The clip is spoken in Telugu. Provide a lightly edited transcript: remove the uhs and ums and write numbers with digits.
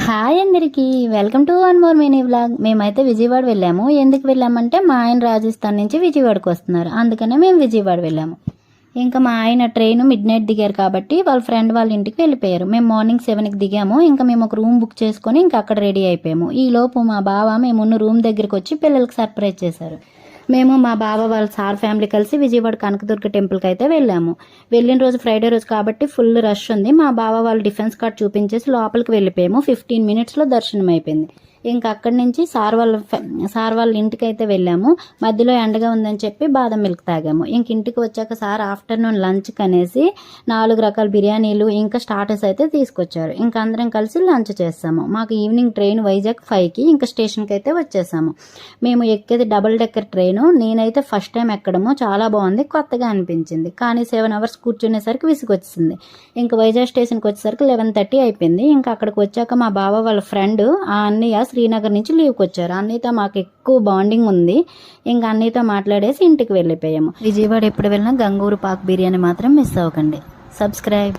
హాయ్ అందరికీ, welcome to one more mini vlog. మేమైతే విజయవాడ వెళ్ళాము. ఎందుకు వెళ్ళామంటే మా ఆయన రాజస్థాన్ నుంచి విజయవాడకు వస్తున్నారు, అందుకనే మేము విజయవాడ వెళ్ళాము. ఇంకా మా ఆయన ట్రైన్ మిడ్ నైట్ దిగారు కాబట్టి వాళ్ళ ఫ్రెండ్ వాళ్ళ ఇంటికి వెళ్ళిపోయారు. మేము మార్నింగ్ 7కి దిగాము. ఇంకా మేము ఒక రూమ్ బుక్ చేసుకొని ఇంకా అక్కడ రెడీ అయిపోయాము. ఈ లోపు మా బావ మేమున్న రూమ్ దగ్గరికి వచ్చి పిల్లలకి సర్ప్రైజ్ చేశారు. మేము మా బావ వాళ్ళ సార్ ఫ్యామిలీ కలిసి విజయవాడ కనకదుర్గ టెంపుల్కి అయితే వెళ్ళాము. వెళ్ళిన రోజు ఫ్రైడే రోజు కాబట్టి ఫుల్ రష్ ఉంది. మా బావ వాళ్ళు డిఫెన్స్ కార్డ్ చూపించేసి లోపలికి వెళ్ళిపోయాము. 15 మినిట్స్లో దర్శనం అయిపోయింది. ఇంకా అక్కడి నుంచి సార్ వాళ్ళ ఇంటికి అయితే వెళ్ళాము. మధ్యలో ఎండగా ఉందని చెప్పి బాదం మిల్క్ తాగాము. ఇంక ఇంటికి వచ్చాక సార్ ఆఫ్టర్నూన్ లంచ్ కనేసి 4 రకాల బిర్యానీలు ఇంకా స్టార్టర్స్ అయితే తీసుకొచ్చారు. ఇంకా అందరం కలిసి లంచ్ చేస్తాము. మాకు ఈవినింగ్ ట్రైన్ వైజాగ్ 5కి ఇంకా స్టేషన్కి అయితే వచ్చేసాము. మేము ఎక్కేది డబుల్ డెక్కర్ ట్రైన్. నేనైతే ఫస్ట్ టైం ఎక్కడము, చాలా బాగుంది, కొత్తగా అనిపించింది. కానీ 7 అవర్స్ కూర్చునేసరికి విసుగొచ్చింది. ఇంకా వైజాగ్ స్టేషన్కి వచ్చేసరికి 11:30 అయిపోయింది. ఇంకా అక్కడికి వచ్చాక మా బావ వాళ్ళ ఫ్రెండ్ ఆ అన్నయ్య శ్రీనగర్ నుంచి లీవ్కి వచ్చారు. అన్నయ్యతో మాకు ఎక్కువ బాండింగ్ ఉంది. ఇంకా అన్నయ్యతో మాట్లాడేసి ఇంటికి వెళ్ళిపోయాము. విజయవాడ ఎప్పుడు వెళ్ళినా గంగూరు పాక్ బిర్యానీ మాత్రం మిస్ అవ్వకండి. సబ్స్క్రైబ్.